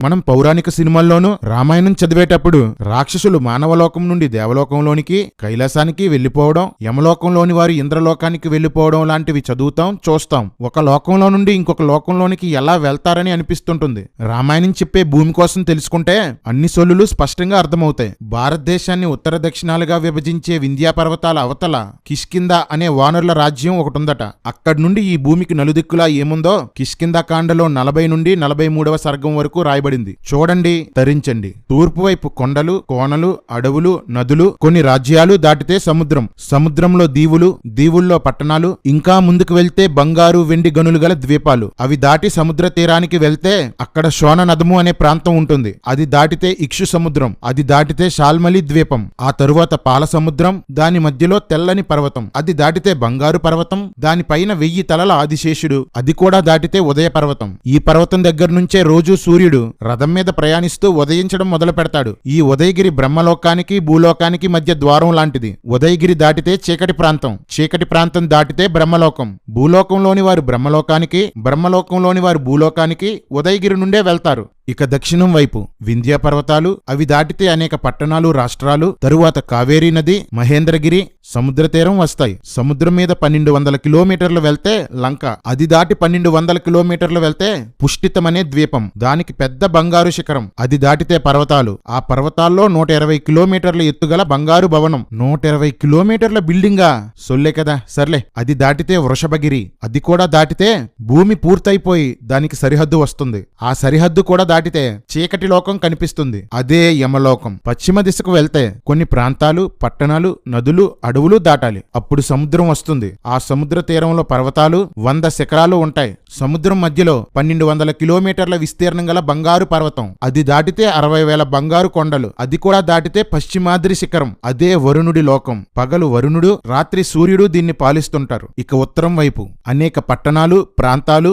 మనం పౌరాణిక సినిమాల్లోనూ రామాయణం చదివేటప్పుడు రాక్షసులు మానవలోకం నుండి దేవలోకంలోనికి కైలాసానికి వెళ్లిపోవడం, యమలోకంలోని వారు ఇంద్రలోకానికి వెళ్లిపోవడం లాంటివి చదువుతాం, చూస్తాం. ఒక లోకంలో నుండి ఇంకొక లోకంలోనికి ఎలా వెళ్తారని అనిపిస్తుంటుంది. రామాయణం చెప్పే భూమి కోసం తెలుసుకుంటే అన్ని సొల్లులు స్పష్టంగా అర్థమవుతాయి. భారతదేశాన్ని ఉత్తర దక్షిణాలుగా విభజించే వింధ్యా పర్వతాల అవతల కిష్కింద అనే వానరుల రాజ్యం ఒకటుందట. అక్కడి నుండి ఈ భూమికి నలుదిక్కులా ఏముందో కిష్కింద కాండలో 40 నుండి 43వ సర్గం వరకు రాయబడింది. చూడండి, తరించండి. తూర్పు వైపు కొండలు, కోనలు, అడవులు, నదులు, కొన్ని రాజ్యాలు దాటితే సముద్రం, సముద్రంలో దీవులు, దీవుల్లో పట్టణాలు, ఇంకా ముందుకు వెళ్తే బంగారు, వెండి గనులు గల ద్వీపాలు. అవి దాటి సముద్ర తీరానికి వెళ్తే అక్కడ శోణ నదము అనే ప్రాంతం ఉంటుంది. అది దాటితే ఇక్షు సముద్రం, అది దాటితే షాల్మలి ద్వీపం, ఆ తరువాత పాల సముద్రం, దాని మధ్యలో తెల్లని పర్వతం, అది దాటితే బంగారు పర్వతం, దానిపైన 1000 తలల ఆదిశేషుడు, అది కూడా దాటితే ఉదయ పర్వతం. ఈ పర్వతం దగ్గర నుంచే రోజు సూర్యుడు రథం మీద ప్రయాణిస్తూ ఉదయించడం మొదలు పెడతాడు. ఈ ఉదయగిరి బ్రహ్మలోకానికి భూలోకానికి మధ్య ద్వారం లాంటిది. ఉదయగిరి దాటితే చీకటి ప్రాంతం, చీకటి ప్రాంతం దాటితే బ్రహ్మలోకం. భూలోకంలోని వారు బ్రహ్మలోకానికి, బ్రహ్మలోకంలోని వారు భూలోకానికి ఉదయగిరి నుండే వెళ్తారు. ఇక దక్షిణం వైపు వింధ్యా పర్వతాలు, అవి దాటితే అనేక పట్టణాలు, రాష్ట్రాలు, తరువాత కావేరీ నది, మహేంద్రగిరి, సముద్ర తీరం వస్తాయి. సముద్రం మీద 1200 కిలోమీటర్లు వెళ్తే లంక, అది దాటి 1200 కిలోమీటర్లు వెళ్తే పుష్టితమనే ద్వీపం, దానికి పెద్ద బంగారు శిఖరం, అది దాటితే పర్వతాలు, ఆ పర్వతాల్లో 120 కిలోమీటర్ల ఎత్తుగల బంగారు భవనం. 120 కిలోమీటర్ల బిల్డింగా? సొల్లే కదా, సర్లే. అది దాటితే వృషభగిరి, అది కూడా దాటితే భూమి పూర్తయిపోయి దానికి సరిహద్దు వస్తుంది. ఆ సరిహద్దు కూడా దాటితే చీకటి లోకం కనిపిస్తుంది, అదే యమలోకం. పశ్చిమ దిశకు వెళ్తే కొన్ని ప్రాంతాలు, పట్టణాలు, నదులు, అడవులు దాటాలి. అప్పుడు సముద్రం వస్తుంది. ఆ సముద్ర తీరంలో పర్వతాలు 100 శిఖరాలు ఉంటాయి. సముద్రం మధ్యలో 1200 కిలోమీటర్ల విస్తీర్ణం గల బంగారు పర్వతం, అది దాటితే 60,000 బంగారు కొండలు, అది కూడా దాటితే పశ్చిమాద్రి శిఖరం, అదే వరుణుడి లోకం. పగలు వరుణుడు, రాత్రి సూర్యుడు దీన్ని పాలిస్తుంటారు. ఇక ఉత్తరం వైపు అనేక పట్టణాలు, ప్రాంతాలు,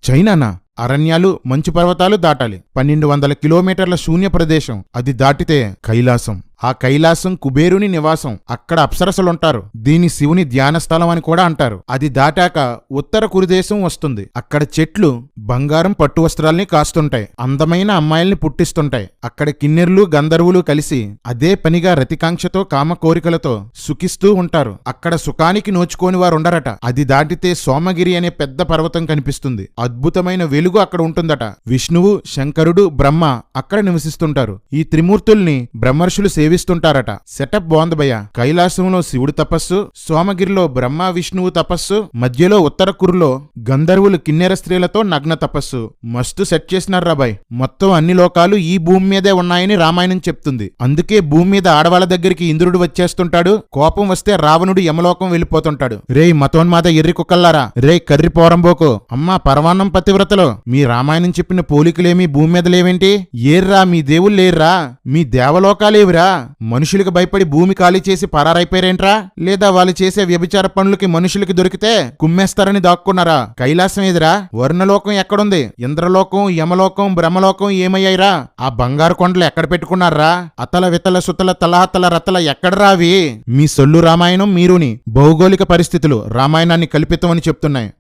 చైనానా అరణ్యాలు, మంచు పర్వతాలు దాటాలి. 1200 కిలోమీటర్ల శూన్య ప్రదేశం, అది దాటితే కైలాసం. ఆ కైలాసం కుబేరుని నివాసం, అక్కడ అప్సరసలుంటారు. దీని శివుని ధ్యాన స్థలం అని కూడా అంటారు. అది దాటాక ఉత్తర కురుదేశం వస్తుంది. అక్కడ చెట్లు బంగారం పట్టు వస్త్రాల్ని కాస్తుంటాయి, అందమైన అమ్మాయిల్ని పుట్టిస్తుంటాయి. అక్కడ కిన్నెర్లు, గంధర్వులు కలిసి అదే పనిగా రతికాంక్షతో, కామ కోరికలతో సుఖిస్తూ ఉంటారు. అక్కడ సుఖానికి నోచుకోని వారు ఉండరట. అది దాటితే సోమగిరి అనే పెద్ద పర్వతం కనిపిస్తుంది. అద్భుతమైన వెలుగు అక్కడ ఉంటుందట. విష్ణువు, శంకరుడు, బ్రహ్మ అక్కడ నివసిస్తుంటారు. ఈ త్రిమూర్తుల్ని బ్రహ్మర్షులు సేవిస్తుంటారట. సెటప్ బాగుంది భయ్య. కైలాసంలో శివుడు తపస్సు, సోమగిరిలో బ్రహ్మ విష్ణువు తపస్సు, మధ్యలో ఉత్తర కురులో గంధర్వులు కిన్నెర స్త్రీలతో నగ్న తపస్సు. మస్తు సెట్ చేసినారు రాబాయ్. మొత్తం అన్ని లోకాలు ఈ భూమి మీదే ఉన్నాయని రామాయణం చెప్తుంది. అందుకే భూమి మీద ఆడవాళ్ళ దగ్గరికి ఇంద్రుడు వచ్చేస్తుంటాడు. కోపం వస్తే రావణుడు యమలోకం వెళ్ళిపోతుంటాడు. రేయ్ మతోన్మాద ఎర్రి కుక్కల్లారా, రేయ్ కర్రి పోరంబోకు, అమ్మా పరవాన్నం పతివ్రతలో మీ రామాయణం చెప్పిన పోలికలేమి భూమి మీద లేవేంటి? ఏర్రా మీ దేవుళ్ళు లేర్రా? మీ దేవలోకాలేవిరా? మనుషులకు భయపడి భూమి ఖాళీ చేసి పరారైపోయారేంట్రా? లేదా వాళ్ళు చేసే వ్యభిచార పనులకి మనుషులకి దొరికితే కుమ్మేస్తారని దాక్కున్నారా? కైలాసం ఎదురా? వర్ణలోకం ఎక్కడుంది? ఇంద్రలోకం, యమలోకం, బ్రహ్మలోకం ఏమయ్యాయిరా? ఆ బంగారు కొండలు ఎక్కడ పెట్టుకున్నారా? అతల వితల సుతల తలహతల రతల ఎక్కడరావి? మీ సొల్లు రామాయణం మీరుని భౌగోళిక పరిస్థితులు రామాయణాన్ని కల్పితమని చెప్తున్నాయి.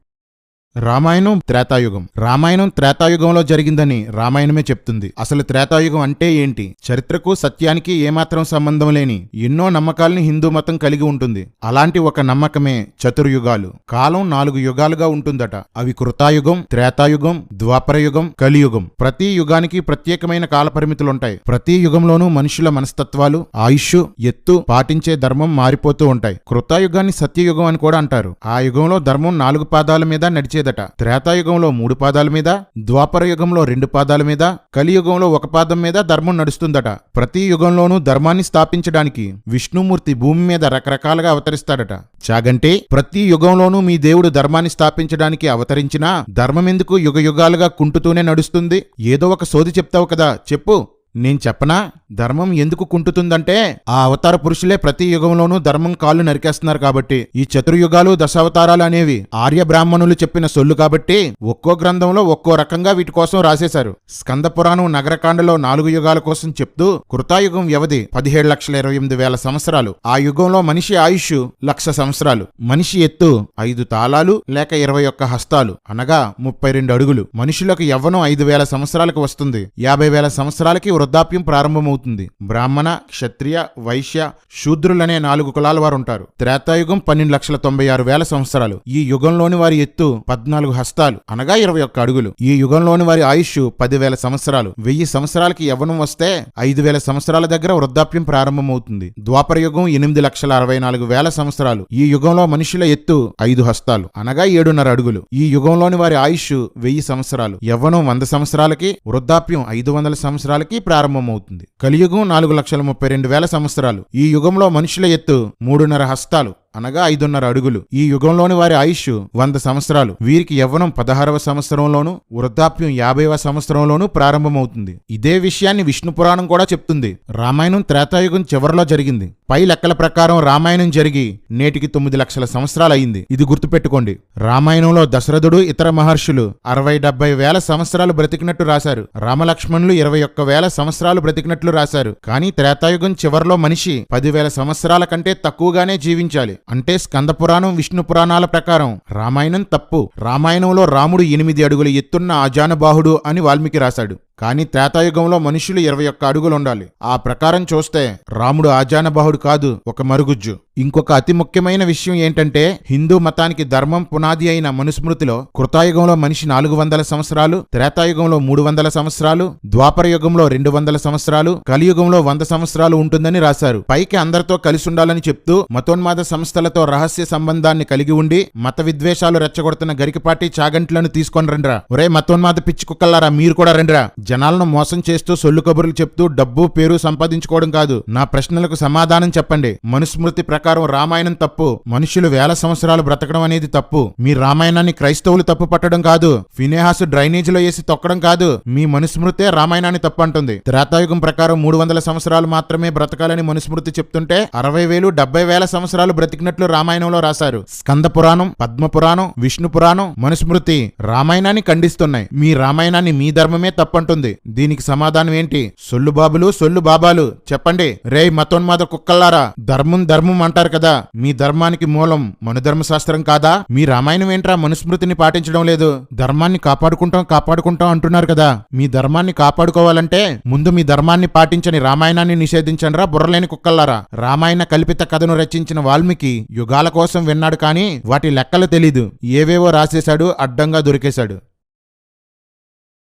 రామాయణం త్రేతాయుగం. రామాయణం త్రేతాయుగంలో జరిగిందని రామాయణమే చెప్తుంది. అసలు త్రేతాయుగం అంటే ఏంటి? చరిత్రకు సత్యానికి ఏమాత్రం సంబంధం లేని ఎన్నో నమ్మకాల్ని హిందూ మతం కలిగి ఉంటుంది. అలాంటి ఒక నమ్మకమే చతుర్యుగాలు. కాలం 4 యుగాలుగా ఉంటుందట. అవి కృతాయుగం, త్రేతాయుగం, ద్వాపరయుగం, కలియుగం. ప్రతి యుగానికి ప్రత్యేకమైన కాల పరిమితులుంటాయి. ప్రతి యుగంలోనూ మనుషుల మనస్తత్వాలు, ఆయుష్, ఎత్తు, పాటించే ధర్మం మారిపోతూ ఉంటాయి. కృతాయుగాన్ని సత్యయుగం అని కూడా అంటారు. ఆ యుగంలో ధర్మం 4 పాదాల మీద నడిచే త్రేతాయుగంలో 3 పాదాల మీద, ద్వాపర యుగంలో 2 పాదాల మీద, కలియుగంలో 1 పాదం మీద ధర్మం నడుస్తుందట. ప్రతి యుగంలోనూ ధర్మాన్ని స్థాపించడానికి విష్ణుమూర్తి భూమి మీద రకరకాలుగా అవతరిస్తాడట. చాగంటే ప్రతి యుగంలోనూ మీ దేవుడు ధర్మాన్ని స్థాపించడానికి అవతరించినా ధర్మం ఎందుకు యుగ యుగాలుగా కుంటుతూనే నడుస్తుంది? ఏదో ఒక సోది చెప్తావు కదా, చెప్పు. నేను చెప్పనా? ధర్మం ఎందుకు కుంటుతుందంటే ఆ అవతార పురుషులే ప్రతి యుగంలోనూ ధర్మం కాళ్ళు నరికేస్తున్నారు కాబట్టి. ఈ చతుర్యుగాలు దశావతారాలు అనేవి ఆర్య బ్రాహ్మణులు చెప్పిన సొల్లు కాబట్టి ఒక్కో గ్రంథంలో ఒక్కో రకంగా వీటి కోసం రాసేశారు. స్కంద పురాణం నగరకాండలో 4 యుగాల కోసం చెప్తూ కృతాయుగం వ్యవధి 17,28,000 సంవత్సరాలు. ఆ యుగంలో మనిషి ఆయుష్ 1,00,000 సంవత్సరాలు. మనిషి ఎత్తు 5 తాళాలు లేక 21 హస్తాలు అనగా 32 అడుగులు. మనుషులకు యవ్వనం 5,000 సంవత్సరాలకు వస్తుంది. 50,000 సంవత్సరాలకి వృద్ధాప్యం ప్రారంభమవుతుంది. బ్రాహ్మణ, క్షత్రియ, వైశ్య, శూద్రులనే 4 కులాల వారు ఉంటారు. త్రేతాయుగం 12,96,000 సంవత్సరాలు. ఈ యుగంలోని వారి ఎత్తు 14 హస్తాలు అనగా 21 అడుగులు. ఈ యుగంలోని వారి ఆయుష్ 10,000 సంవత్సరాలు. 1000 సంవత్సరాలకి యవ్వనం వస్తే 5,000 సంవత్సరాల దగ్గర వృద్ధాప్యం ప్రారంభమవుతుంది. ద్వాపర యుగం 8,64,000 సంవత్సరాలు. ఈ యుగంలో మనుషుల ఎత్తు 5 హస్తాలు అనగా 7.5 అడుగులు. ఈ యుగంలోని వారి ఆయుష్ 1000 సంవత్సరాలు. యవ్వనం 100 సంవత్సరాలకి, వృద్ధాప్యం 500 సంవత్సరాలకి ప్రారంభమవుతుంది. కలియుగం 4,32,000 సంవత్సరాలు. ఈ యుగంలో మనుషుల ఎత్తు 3.5 హస్తాలు అనగా 5.5 అడుగులు. ఈ యుగంలోని వారి ఆయుష్ 100 సంవత్సరాలు. వీరికి యవ్వనం 16వ సంవత్సరంలోను, వృద్ధాప్యం 50వ సంవత్సరంలోను ప్రారంభమవుతుంది. ఇదే విషయాన్ని విష్ణు పురాణం కూడా చెప్తుంది. రామాయణం త్రేతాయుగం చివరిలో జరిగింది. పై లెక్కల ప్రకారం రామాయణం జరిగి నేటికి 9 లక్షల సంవత్సరాలు అయింది. ఇది గుర్తుపెట్టుకోండి. రామాయణంలో దశరథుడు ఇతర మహర్షులు 60,000-70,000 సంవత్సరాలు బ్రతికినట్టు రాశారు. రామలక్ష్మణులు 21,000 సంవత్సరాలు బ్రతికినట్లు రాశారు. కానీ త్రేతాయుగం చివరిలో మనిషి 10,000 సంవత్సరాల కంటే తక్కువగానే జీవించాలి. అంటే స్కంద పురాణం, విష్ణు పురాణాల ప్రకారం రామాయణం తప్పు. రామాయణంలో రాముడు 8 అడుగుల ఎత్తున్న ఆజానుబాహుడు అని వాల్మీకి రాశాడు. కానీ త్రేతాయుగంలో మనుషులు 21 అడుగులు ఉండాలి. ఆ ప్రకారం చూస్తే రాముడు ఆజానుబాహుడు కాదు, ఒక మరుగుజ్జు. ఇంకొక అతి ముఖ్యమైన విషయం ఏంటంటే హిందూ మతానికి ధర్మం పునాది అయిన మనుస్మృతిలో కృతాయుగంలో మనిషి 400 సంవత్సరాలు, త్రేతాయుగంలో 300 సంవత్సరాలు, ద్వాపర యుగంలో 200 సంవత్సరాలు, కలియుగంలో 100 సంవత్సరాలు ఉంటుందని రాశారు. పైకి అందరితో కలిసి ఉండాలని చెప్తూ మతోన్మాద సంస్థలతో రహస్య సంబంధాన్ని కలిగి ఉండి మత విద్వేషాలు రెచ్చగొడుతున్న గరికపాటి చాగంట్లను తీసుకొని రండ్రా. ఒరే మతోన్మాద పిచ్చి కుక్కల్లారా, మీరు కూడా రండ్రా. జనాలను మోసం చేస్తూ సొల్లు కబుర్లు చెప్తూ డబ్బు పేరు సంపాదించుకోవడం కాదు. నా ప్రశ్నలకు సమాధానం చెప్పండి. మనుస్మృతి ప్రకారం రామాయణం తప్పు. మనుషులు 1000 సంవత్సరాలు బ్రతకడం అనేది తప్పు. మీ రామాయణాన్ని క్రైస్తవులు తప్పు పట్టడం కాదు. ఫినేహాసు డ్రైనేజీలో వేసి తొక్కడం కాదు. మీ మనుస్మృతే రామాయణాన్ని తప్పు అంటుంది. త్రేతాయుగం ప్రకారం 300 సంవత్సరాలు మాత్రమే బ్రతకాలని మనుస్మృతి చెప్తుంటే 60,000, 70,000 సంవత్సరాలు బ్రతికినట్లు రామాయణంలో రాశారు. స్కంద పురాణం, పద్మ పురాణం, విష్ణు పురాణం, మనుస్మృతి రామాయణాన్ని ఖండిస్తున్నాయి. మీ రామాయణాన్ని మీ ధర్మమే తప్పంటుంది. దీనికి సమాధానం ఏంటి? సొల్లు బాబులు, సొల్లు బాబాలు చెప్పండి. రేయ్ మతోన్మాద కుక్కల్లారా, ధర్మం ధర్మం అంటారు కదా, మీ ధర్మానికి మూలం మనుధర్మశాస్త్రం కాదా? మీ రామాయణం ఏంట్రా మనుస్మృతిని పాటించడం లేదు? ధర్మాన్ని కాపాడుకుంటాం అంటున్నారు కదా. మీ ధర్మాన్ని కాపాడుకోవాలంటే ముందు మీ ధర్మాన్ని పాటించని రామాయణాన్ని నిషేధించండిరా బుర్రలేని కుక్కల్లారా. రామాయణ కల్పిత కథను రచించిన వాల్మీకి యుగాల కోసం విన్నాడు కానీ వాటి లెక్కలు తెలీదు. ఏవేవో రాసేశాడు, అడ్డంగా దొరికేశాడు.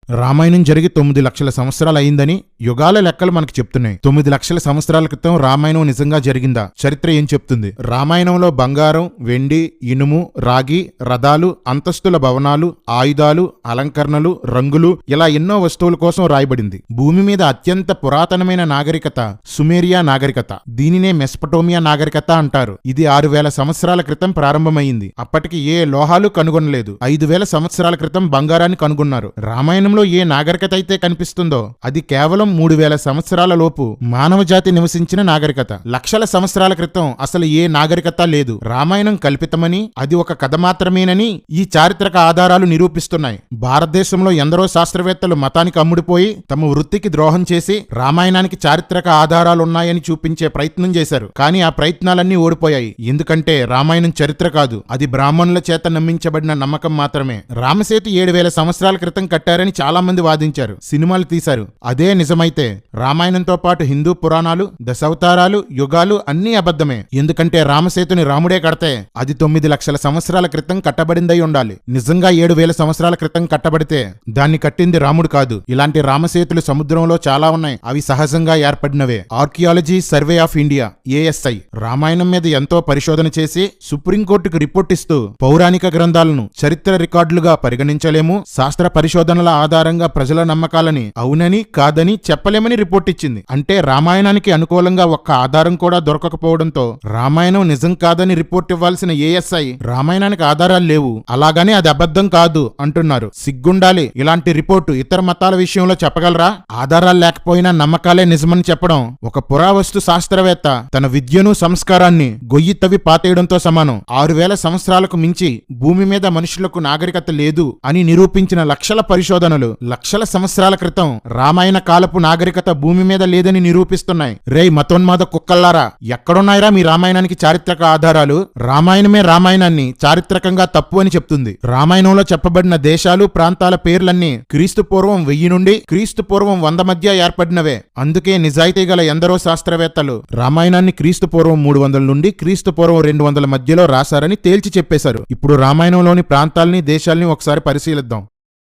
రామాయణం జరిగి 9 లక్షల సంవత్సరాలు అయిందని యుగాల లెక్కలు మనకు చెప్తున్నాయి. 9 లక్షల సంవత్సరాల క్రితం రామాయణం నిజంగా జరిగిందా? చరిత్ర ఏం చెప్తుంది? రామాయణంలో బంగారం, వెండి, ఇనుము, రాగి, రథాలు, అంతస్తుల భవనాలు, ఆయుధాలు, అలంకరణలు, రంగులు ఇలా ఎన్నో వస్తువుల కోసం రాయబడింది. భూమి మీద అత్యంత పురాతనమైన నాగరికత సుమేరియా నాగరికత. దీనినే మెస్పటోమియా నాగరికత అంటారు. ఇది 6,000 సంవత్సరాల క్రితం ప్రారంభమైంది. అప్పటికి ఏ లోహాలు కనుగొనలేదు. 5,000 సంవత్సరాల క్రితం బంగారాన్ని కనుగొన్నారు. రామాయణంలో ఏ నాగరికత అయితే కనిపిస్తుందో అది కేవలం 3,000 సంవత్సరాల లోపు మానవ జాతి నివసించిన నాగరికత. లక్షల సంవత్సరాల క్రితం అసలు ఏ నాగరికత లేదు. రామాయణం కల్పితమని, అది ఒక కథ మాత్రమేనని ఈ చారిత్రక ఆధారాలు నిరూపిస్తున్నాయి. భారతదేశంలో ఎందరో శాస్త్రవేత్తలు మతానికి అమ్ముడిపోయి తమ వృత్తికి ద్రోహం చేసి రామాయణానికి చారిత్రక ఆధారాలున్నాయని చూపించే ప్రయత్నం చేశారు. కానీ ఆ ప్రయత్నాలన్నీ ఓడిపోయాయి. ఎందుకంటే రామాయణం చరిత్ర కాదు, అది బ్రాహ్మణుల చేత నమ్మించబడిన నమ్మకం మాత్రమే. రామసేతు 7,000 సంవత్సరాల క్రితం కట్టారని చాలా మంది వాదించారు, సినిమాలు తీశారు. అదే నిజమైతే రామాయణంతో పాటు హిందూ పురాణాలు, దశావతారాలు, యుగాలు అన్నీ అబద్ధమే. ఎందుకంటే రామసేతుని రాముడే కడితే అది 9 లక్షల సంవత్సరాల క్రితం కట్టబడిందై ఉండాలి. నిజంగా 7,000 సంవత్సరాల క్రితం కట్టబడితే దాన్ని కట్టింది రాముడు కాదు. ఇలాంటి రామసేతులు సముద్రంలో చాలా ఉన్నాయి. అవి సహజంగా ఏర్పడినవే. Archaeology survey of India ASI Ramayanam మీద ఎంతో పరిశోధన చేసి సుప్రీంకోర్టుకు రిపోర్ట్ ఇస్తూ పౌరాణిక గ్రంథాలను చరిత్ర రికార్డులుగా పరిగణించలేము, శాస్త్ర పరిశోధనల ఆధారంగా ఆధారంగా ప్రజల నమ్మకాలని అవునని కాదని చెప్పలేమని రిపోర్ట్ ఇచ్చింది. అంటే రామాయణానికి అనుకూలంగా ఒక్క ఆధారం కూడా దొరకకపోవడంతో రామాయణం నిజం కాదని రిపోర్ట్ ఇవ్వాల్సిన ఏఎస్ఐ రామాయణానికి ఆధారాలు లేవు, అలాగని అది అబద్ధం కాదు అంటున్నారు. సిగ్గుండాలి. ఇలాంటి రిపోర్టు ఇతర మతాల విషయంలో చెప్పగలరా? ఆధారాలు లేకపోయినా నమ్మకాలే నిజమని చెప్పడం ఒక పురావస్తు శాస్త్రవేత్త తన విద్యను సంస్కారాన్ని గొయ్యి తవ్వి పాతేయడంతో సమానం. 6000 సంవత్సరాలకు మించి భూమి మీద మనుషులకు నాగరికత లేదు అని నిరూపించిన లక్షల పరిశోధనలు లక్షల సంవత్సరాల క్రితం రామాయణ కాలపు నాగరికత భూమి మీద లేదని నిరూపిస్తున్నాయి. రేయ్ మతోన్మాద కుక్కల్లారా, ఎక్కడున్నాయిరా మీ రామాయణానికి చారిత్రక ఆధారాలు? రామాయణమే రామాయణాన్ని చారిత్రకంగా తప్పు అని చెప్తుంది. రామాయణంలో చెప్పబడిన దేశాలు ప్రాంతాల పేర్లన్నీ క్రీస్తు పూర్వం 1000 నుండి క్రీస్తు పూర్వం 100 మధ్య ఏర్పడినవే. అందుకే నిజాయితీ గల ఎందరో శాస్త్రవేత్తలు రామాయణాన్ని క్రీస్తు పూర్వం 300 నుండి క్రీస్తు పూర్వం 200 మధ్యలో రాశారని తేల్చి చెప్పేశారు. ఇప్పుడు రామాయణంలోని ప్రాంతాల్ని దేశాల్ని ఒకసారి పరిశీలిద్దాం.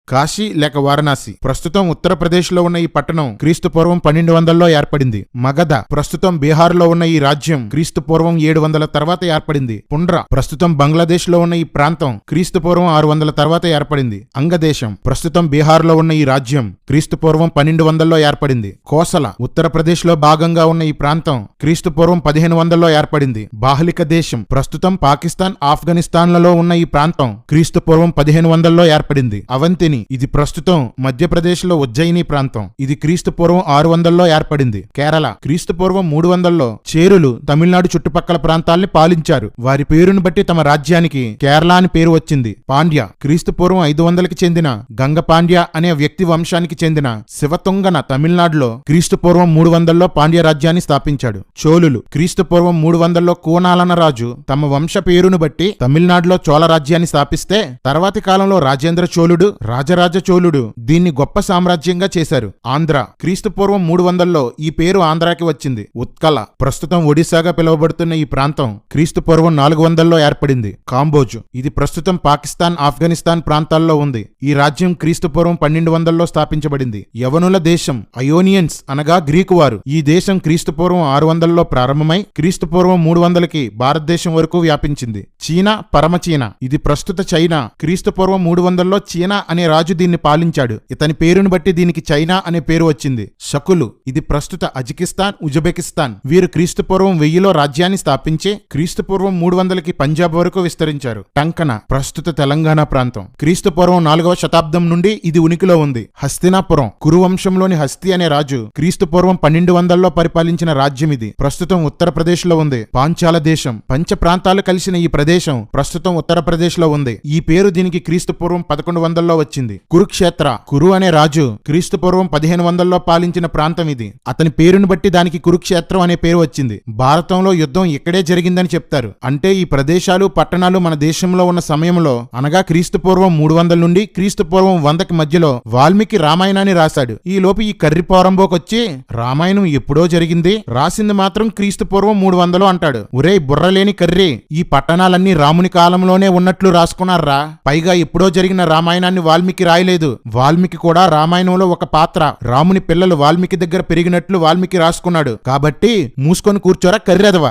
కాశీ లేక వారణాసి ప్రస్తుతం ఉత్తరప్రదేశ్లో ఉన్న ఈ పట్టణం క్రీస్తు పూర్వం 1200లో ఏర్పడింది. మగధ ప్రస్తుతం బీహార్లో ఉన్న ఈ రాజ్యం క్రీస్తు పూర్వం 700 తర్వాత ఏర్పడింది. పుండ్ర ప్రస్తుతం బంగ్లాదేశ్లో ఉన్న ఈ ప్రాంతం క్రీస్తు పూర్వం 600 తర్వాత ఏర్పడింది. అంగదేశం ప్రస్తుతం బీహార్లో ఉన్న ఈ రాజ్యం క్రీస్తు పూర్వం 1200లో ఏర్పడింది. కోసల ఉత్తరప్రదేశ్లో భాగంగా ఉన్న ఈ ప్రాంతం క్రీస్తు పూర్వం 1500లో ఏర్పడింది. బాహ్లిక దేశం ప్రస్తుతం పాకిస్తాన్ ఆఫ్ఘనిస్తాన్లలో ఉన్న ఈ ప్రాంతం క్రీస్తు పూర్వం 1500లో ఏర్పడింది. అవంతిని ఇది ప్రస్తుతం మధ్యప్రదేశ్లో ఉజ్జయిని ప్రాంతం. ఇది క్రీస్తు పూర్వం 600లో ఏర్పడింది. కేరళ క్రీస్తు పూర్వం 300లో చేరులు తమిళనాడు చుట్టుపక్కల ప్రాంతాల్ని పాలించారు. వారి పేరును బట్టి తమ రాజ్యానికి కేరళ అని పేరు వచ్చింది. పాండ్య క్రీస్తు పూర్వం 500కి చెందిన గంగ పాండ్య అనే వ్యక్తి వంశానికి చెందిన శివతుంగన తమిళనాడులో క్రీస్తు పూర్వం 300లో పాండ్య రాజ్యాన్ని స్థాపించాడు. చోళులు క్రీస్తు పూర్వం 300లో కోనాలన రాజు తమ వంశ పేరును బట్టి తమిళనాడులో చోళ రాజ్యాన్ని స్థాపిస్తే తర్వాతి కాలంలో రాజేంద్ర చోళుడు రాజరాజ చోళుడు దీన్ని గొప్ప సామ్రాజ్యంగా చేశారు. ఆంధ్ర క్రీస్తు పూర్వం 300లో ఈ పేరు ఆంధ్రాకి వచ్చింది. ఉత్కల ప్రస్తుతం ఒడిశాగా పిలువబడుతున్న ఈ ప్రాంతం క్రీస్తు పూర్వం 400లో ఏర్పడింది. కాంబోజు ఇది ప్రస్తుతం పాకిస్తాన్ ఆఫ్ఘనిస్తాన్ ప్రాంతాల్లో ఉంది. ఈ రాజ్యం క్రీస్తు పూర్వం 1200లో స్థాపించబడింది. యవనుల దేశం అయోనియన్స్ అనగా గ్రీకు వారు. ఈ దేశం క్రీస్తు పూర్వం 600లో ప్రారంభమై క్రీస్తు పూర్వం 300కి భారతదేశం వరకు వ్యాపించింది. చీనా పరమచీనా ఇది ప్రస్తుత చైనా. క్రీస్తు పూర్వం 300లో చీనా అనే రాజు దీన్ని పాలించాడు. ఇతని పేరును బట్టి దీనికి చైనా అనే పేరు వచ్చింది. శకులు ఇది ప్రస్తుత అజికిస్తాన్ ఉజ్బెకిస్తాన్. వీరు క్రీస్తు పూర్వం 1000లో రాజ్యాన్ని స్థాపించి క్రీస్తు పూర్వం 300కి పంజాబ్ వరకు విస్తరించారు. టంకన ప్రస్తుత తెలంగాణ ప్రాంతం. క్రీస్తు పూర్వం 4వ శతాబ్దం నుండి ఇది ఉనికిలో ఉంది. హస్తినాపురం కురువంశంలోని హస్తి అనే రాజు క్రీస్తు పూర్వం 1200లో పరిపాలించిన రాజ్యం ఇది. ప్రస్తుతం ఉత్తరప్రదేశ్ లో ఉంది. పాంచాల దేశం పంచ ప్రాంతాలు కలిసిన ఈ ప్రదేశం ప్రస్తుతం ఉత్తరప్రదేశ్ లో ఉంది. ఈ పేరు దీనికి క్రీస్తు పూర్వం 1100లో వచ్చింది. కురుక్షేత్ర కురు అనే రాజు క్రీస్తు పూర్వం 1500లో పాలించిన ప్రాంతం ఇది. అతని పేరును బట్టి దానికి కురుక్షేత్రం అనే పేరు వచ్చింది. భారతంలో యుద్ధం ఇక్కడే జరిగిందని చెప్తారు. అంటే ఈ ప్రదేశాలు పట్టణాలు మన దేశంలో ఉన్న సమయంలో అనగా క్రీస్తు పూర్వం 300 నుండి క్రీస్తు పూర్వం 100కి మధ్యలో వాల్మీకి రామాయణాన్ని రాశాడు. ఈ లోపు ఈ కర్రి పోరంబోకొచ్చి రామాయణం ఎప్పుడో జరిగింది, రాసింది మాత్రం క్రీస్తు పూర్వం 300లో అంటాడు. ఒరే బుర్రలేని కర్రి, ఈ పట్టణాలన్నీ రాముని కాలంలోనే ఉన్నట్లు రాసుకున్నారా? పైగా ఎప్పుడో జరిగిన రామాయణాన్ని వాల్మీకి రాయలేదు. వాల్మీకి కూడా రామాయణంలో ఒక పాత్ర. రాముని పిల్లలు వాల్మీకి దగ్గర పెరిగినట్లు వాల్మీకి రాసుకున్నాడు. కాబట్టి మూసుకొని కూర్చోరా కర్రెదవా.